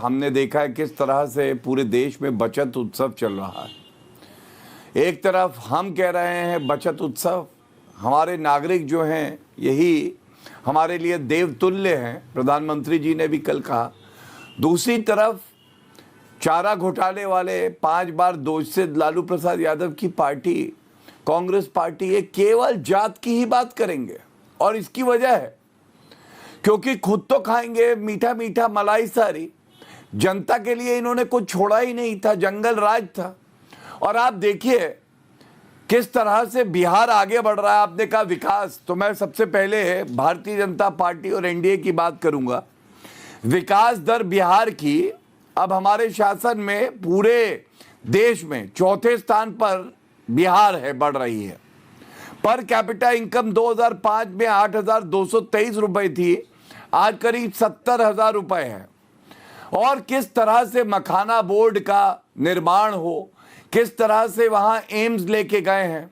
हमने देखा है किस तरह से पूरे देश में बचत उत्सव चल रहा है। एक तरफ हम कह रहे हैं बचत उत्सव, हमारे नागरिक जो हैं यही हमारे लिए देवतुल्य हैं, प्रधानमंत्री जी ने भी कल कहा। दूसरी तरफ चारा घोटाले वाले 5 बार दोषी लालू प्रसाद यादव की पार्टी कांग्रेस पार्टी ये केवल जात की ही बात करेंगे। और इसकी वजह है क्योंकि खुद तो खाएंगे मीठा मीठा मलाई सारी, जनता के लिए इन्होंने कुछ छोड़ा ही नहीं था, जंगल राज था। और आप देखिए किस तरह से बिहार आगे बढ़ रहा है। आपने कहा विकास, तो मैं सबसे पहले भारतीय जनता पार्टी और एनडीए की बात करूंगा। विकास दर बिहार की अब हमारे शासन में पूरे देश में चौथे स्थान पर बिहार है, बढ़ रही है। पर कैपिटा इनकम 2005 में 8,223 रुपए थी, आज करीब 70,000 रुपए है। और किस तरह से मखाना बोर्ड का निर्माण हो, किस तरह से वहां एम्स लेके गए हैं,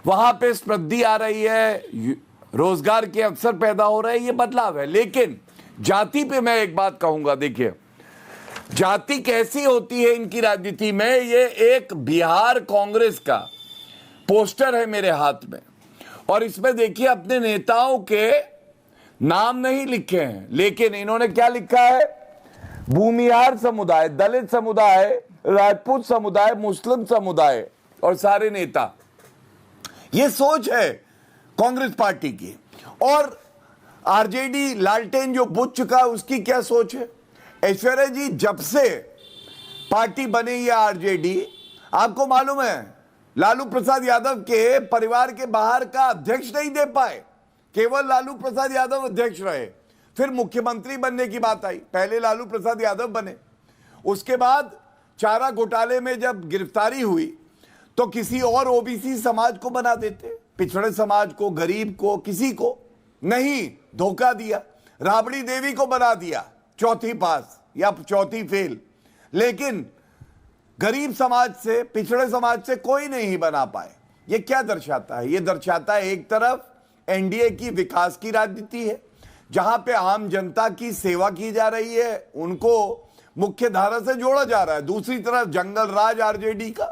वहां पे समृद्धि आ रही है, रोजगार के अवसर पैदा हो रहे हैं, ये बदलाव है। लेकिन जाति पे मैं एक बात कहूंगा, देखिए जाति कैसी होती है इनकी राजनीति में। ये एक बिहार कांग्रेस का पोस्टर है मेरे हाथ में, और इसमें देखिए अपने नेताओं के नाम नहीं लिखे हैं, लेकिन इन्होंने क्या लिखा है, भूमिहार समुदाय, दलित समुदाय, राजपूत समुदाय, मुस्लिम समुदाय और सारे नेता। ये सोच है कांग्रेस पार्टी की। और आरजेडी लालटेन जो बुझ चुका है उसकी क्या सोच है। ऐश्वर्या जी, जब से पार्टी बनी है आरजेडी, आपको मालूम है लालू प्रसाद यादव के परिवार के बाहर का अध्यक्ष नहीं दे पाए, केवल लालू प्रसाद यादव अध्यक्ष रहे। फिर मुख्यमंत्री बनने की बात आई, पहले लालू प्रसाद यादव बने। उसके बाद चारा घोटाले में जब गिरफ्तारी हुई तो किसी और ओबीसी समाज को बना देते, पिछड़े समाज को, गरीब को, किसी को नहीं, धोखा दिया। राबड़ी देवी को बना दिया चौथी पास या चौथी फेल, लेकिन गरीब समाज से, पिछड़े समाज से कोई नहीं बना पाए। ये क्या दर्शाता है? ये दर्शाता है एक तरफ एनडीए की विकास की राजनीति है, जहां पे आम जनता की सेवा की जा रही है, उनको मुख्य धारा से जोड़ा जा रहा है। दूसरी तरफ जंगल राज आरजेडी का,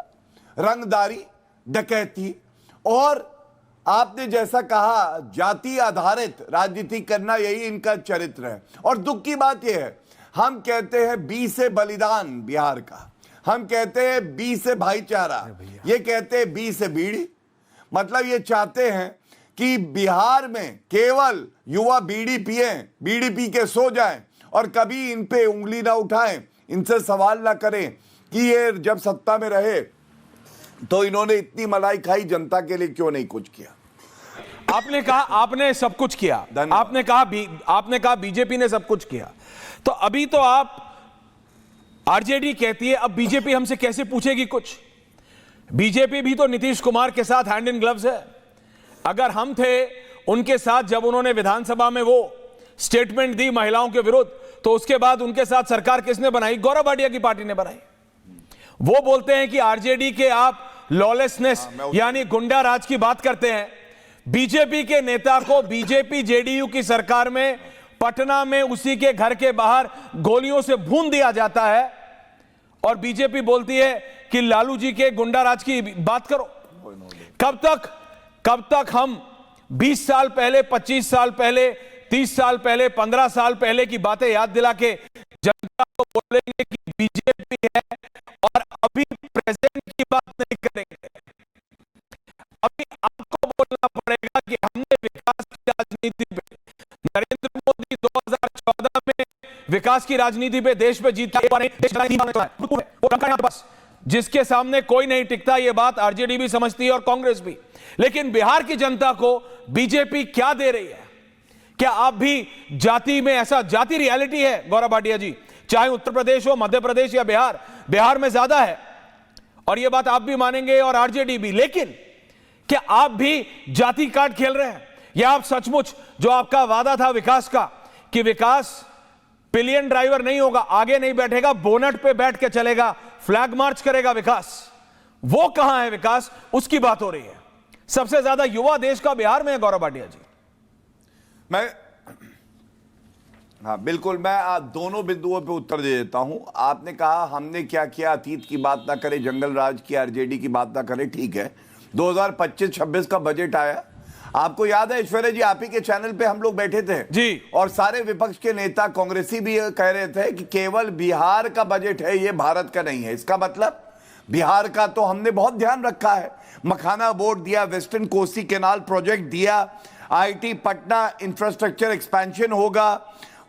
रंगदारी, डकैती और आपने जैसा कहा जाति आधारित राजनीति करना, यही इनका चरित्र है। और दुख की बात यह है, हम कहते हैं बी से बलिदान बिहार का, हम कहते हैं बी से भाईचारा, ये कहते हैं बी से बीड़ी। मतलब ये चाहते हैं कि बिहार में केवल युवा बीड़ी पिए, बीड़ी पी के सो जाएं और कभी इन पे उंगली ना उठाएं, इनसे सवाल ना करें कि ये जब सत्ता में रहे तो इन्होंने इतनी मलाई खाई, जनता के लिए क्यों नहीं कुछ किया। आपने कहा आपने सब कुछ किया, आपने कहा बीजेपी ने सब कुछ किया, तो अभी तो आप आरजेडी कहती है, अब बीजेपी हमसे कैसे पूछेगी कुछ। बीजेपी भी तो नीतीश कुमार के साथ हैंड इन ग्लव्स है। अगर हम थे उनके साथ जब उन्होंने विधानसभा में वो स्टेटमेंट दी महिलाओं के विरुद्ध, तो उसके बाद उनके साथ सरकार किसने बनाई? गौरव भाटिया की पार्टी ने बनाई। वो बोलते हैं कि आरजेडी के आप लॉलेसनेस यानी गुंडा राज की बात करते हैं। बीजेपी के नेता को बीजेपी जेडीयू की सरकार में पटना में उसी के घर के बाहर गोलियों से भून दिया जाता है, और बीजेपी बोलती है कि लालू जी के गुंडा राज की बात करो। कब तक हम 20 साल पहले, 25 साल पहले, 30 साल पहले, 15 साल पहले की बातें याद दिला के जनता को बोलेंगे कि बीजेपी है और अभी प्रेजेंट की बात नहीं करेंगे। अभी आपको बोलना पड़ेगा कि हमने विकास की राजनीति पे, नरेंद्र मोदी 2014 में विकास की राजनीति पे देश पे जीत बस, जिसके सामने कोई नहीं टिकता। यह बात आरजेडी भी समझती है और कांग्रेस भी। लेकिन बिहार की जनता को बीजेपी क्या दे रही है? क्या आप भी जाति में, ऐसा जाति रियलिटी है गौरव भाटिया जी, चाहे उत्तर प्रदेश हो, मध्य प्रदेश या बिहार, बिहार में ज्यादा है, और यह बात आप भी मानेंगे और आरजेडी भी। लेकिन क्या आप भी जाति कार्ड खेल रहे हैं, या आप सचमुच जो आपका वादा था विकास का कि विकास पिलियन ड्राइवर नहीं होगा, आगे नहीं बैठेगा, बोनट पे बैठ के चलेगा, फ्लैग मार्च करेगा विकास, वो कहां है विकास? उसकी बात हो रही है। सबसे ज्यादा युवा देश का बिहार में है गौरव भाटिया जी। मैं हाँ बिल्कुल, मैं दोनों बिंदुओं पे उत्तर दे देता हूं। आपने कहा हमने क्या किया, अतीत की बात ना करें, जंगल राज की, आरजेडी की बात ना करें, ठीक है। 2025-26 का बजट आया, आपको याद है ऐश्वर्या जी, आप ही के चैनल पे हम लोग बैठे थे जी, और सारे विपक्ष के नेता कांग्रेसी भी कह रहे थे कि केवल बिहार का बजट है, ये भारत का नहीं है। इसका मतलब बिहार का तो हमने बहुत ध्यान रखा है, मखाना बोर्ड दिया, वेस्टर्न कोसी कैनाल प्रोजेक्ट दिया, आईटी पटना इंफ्रास्ट्रक्चर एक्सपेंशन होगा,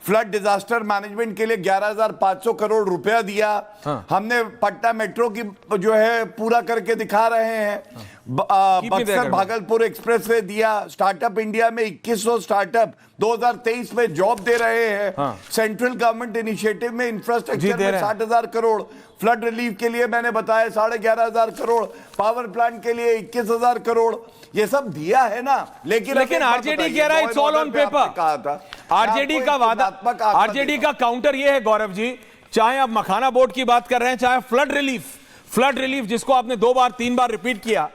फ्लड डिजास्टर मैनेजमेंट के लिए 11,500 करोड़ रुपया दिया। हाँ। हमने पटना मेट्रो की जो है पूरा करके दिखा रहे हैं। बक्सर भागलपुर एक्सप्रेसवे दिया, स्टार्टअप इंडिया में 2100 स्टार्टअप 2023 में जॉब दे रहे हैं। हाँ। सेंट्रल गवर्नमेंट इनिशिएटिव में इंफ्रास्ट्रक्चर में 60,000 करोड़, फ्लड रिलीफ के लिए मैंने बताया 11,500 करोड़, पावर प्लांट के लिए 21,000 करोड़, ये सब दिया है ना। लेकिन आरजेडी कह रहा है इट्स ऑल ऑन पेपर। कहा था आरजेडी का वादा, आरजेडी का काउंटर ये है गौरव जी, चाहे आप मखाना बोर्ड की बात कर रहे हैं, चाहे फ्लड रिलीफ जिसको आपने 2 बार 3 बार रिपीट किया,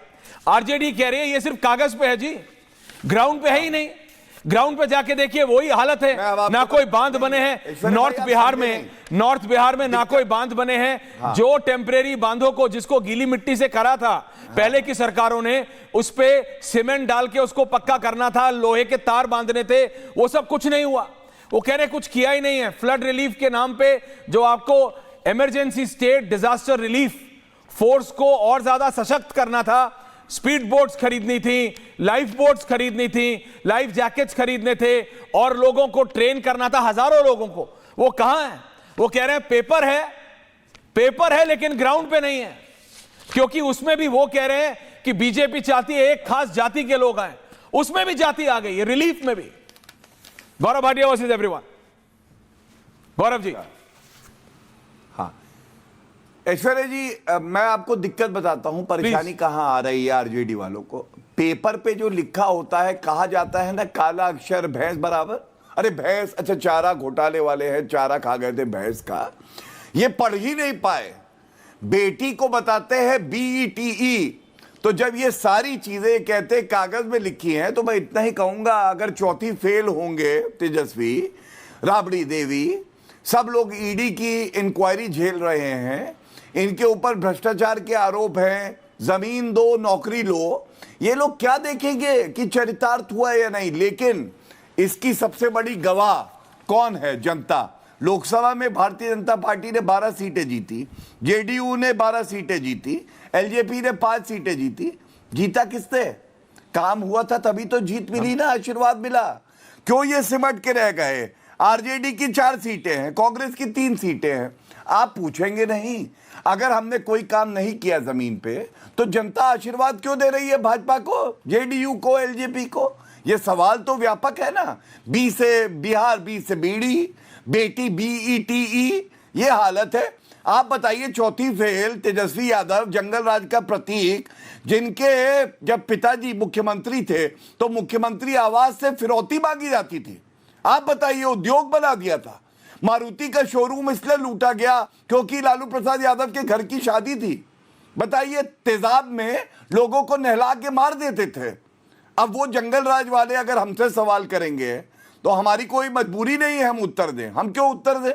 आरजेडी कह रही है ये सिर्फ कागज पे है जी, ग्राउंड पे है ही नहीं। ग्राउंड पे जाके देखिए वही हालत है, ना कोई बांध बने हैं नॉर्थ बिहार में ना कोई बांध बने हैं। हाँ। जो टेम्परेरी बांधों को जिसको गीली मिट्टी से करा था पहले की सरकारों ने, उस पे सीमेंट डाल के उसको पक्का करना था, लोहे के तार बांधने थे, वो सब कुछ नहीं हुआ। वो कह रहे कुछ किया ही नहीं है। फ्लड रिलीफ के नाम पे जो आपको emergency state disaster relief force को और ज्यादा सशक्त करना था, स्पीड बोट्स खरीदनी थी, लाइफ बोट्स खरीदनी थी, लाइफ जैकेट्स खरीदने थे और लोगों को ट्रेन करना था, हजारों लोगों को। वो कहां है? वो कह रहे हैं पेपर है लेकिन ग्राउंड पे नहीं है, क्योंकि उसमें भी वो कह रहे हैं कि बीजेपी चाहती है एक खास जाति के लोग आए, उसमें भी जाति आ गई है, रिलीफ में भी। Gaurav Bhatia versus everyone. गौरव जी। हाँ ऐश्वर्या जी, मैं आपको दिक्कत बताता हूं, परेशानी कहां आ रही है आरजेडी वालों को। पेपर पे जो लिखा होता है, कहा जाता है ना, काला अक्षर भैंस बराबर। अरे भैंस, अच्छा चारा घोटाले वाले हैं, चारा खा गए थे भैंस का, ये पढ़ ही नहीं पाए। बेटी को बताते हैं BETE, तो जब ये सारी चीजें कहते कागज में लिखी हैं, तो मैं इतना ही कहूंगा, अगर चौथी फेल होंगे तेजस्वी, राबड़ी देवी, सब लोग ईडी की इंक्वायरी झेल रहे हैं, इनके ऊपर भ्रष्टाचार के आरोप हैं, जमीन दो नौकरी लो, ये लोग क्या देखेंगे कि चरितार्थ हुआ या नहीं। लेकिन इसकी सबसे बड़ी गवाह कौन है? जनता। लोकसभा में भारतीय जनता पार्टी ने 12 सीटें जीती, जेडीयू ने 12 सीटें जीती, एलजेपी ने 5 सीटें जीती। जीता किसने? काम हुआ था तभी तो जीत मिली ना, आशीर्वाद मिला। क्यों ये सिमट के रह गए? आरजेडी की 4 सीटें हैं, कांग्रेस की 3 सीटें हैं। आप पूछेंगे नहीं, अगर हमने कोई काम नहीं किया जमीन पे, तो जनता आशीर्वाद क्यों दे रही है भाजपा को, जेडीयू को, एलजेपी को? ये सवाल तो व्यापक है ना। बी से बिहार, बी से बीड़ी, बेटी BETE, ये हालत है। आप बताइए, चौथी फेल तेजस्वी यादव, जंगल राज का प्रतीक, जिनके जब पिताजी मुख्यमंत्री थे तो मुख्यमंत्री आवास से फिरौती मांगी जाती थी। आप बताइए, उद्योग बना दिया था। मारुति का शोरूम इसलिए लूटा गया क्योंकि लालू प्रसाद यादव के घर की शादी थी। बताइए, तेजाब में लोगों को नहला के मार देते थे। अब वो जंगल राज वाले अगर हमसे सवाल करेंगे तो हमारी कोई मजबूरी नहीं है हम उत्तर दें। हम क्यों उत्तर दें?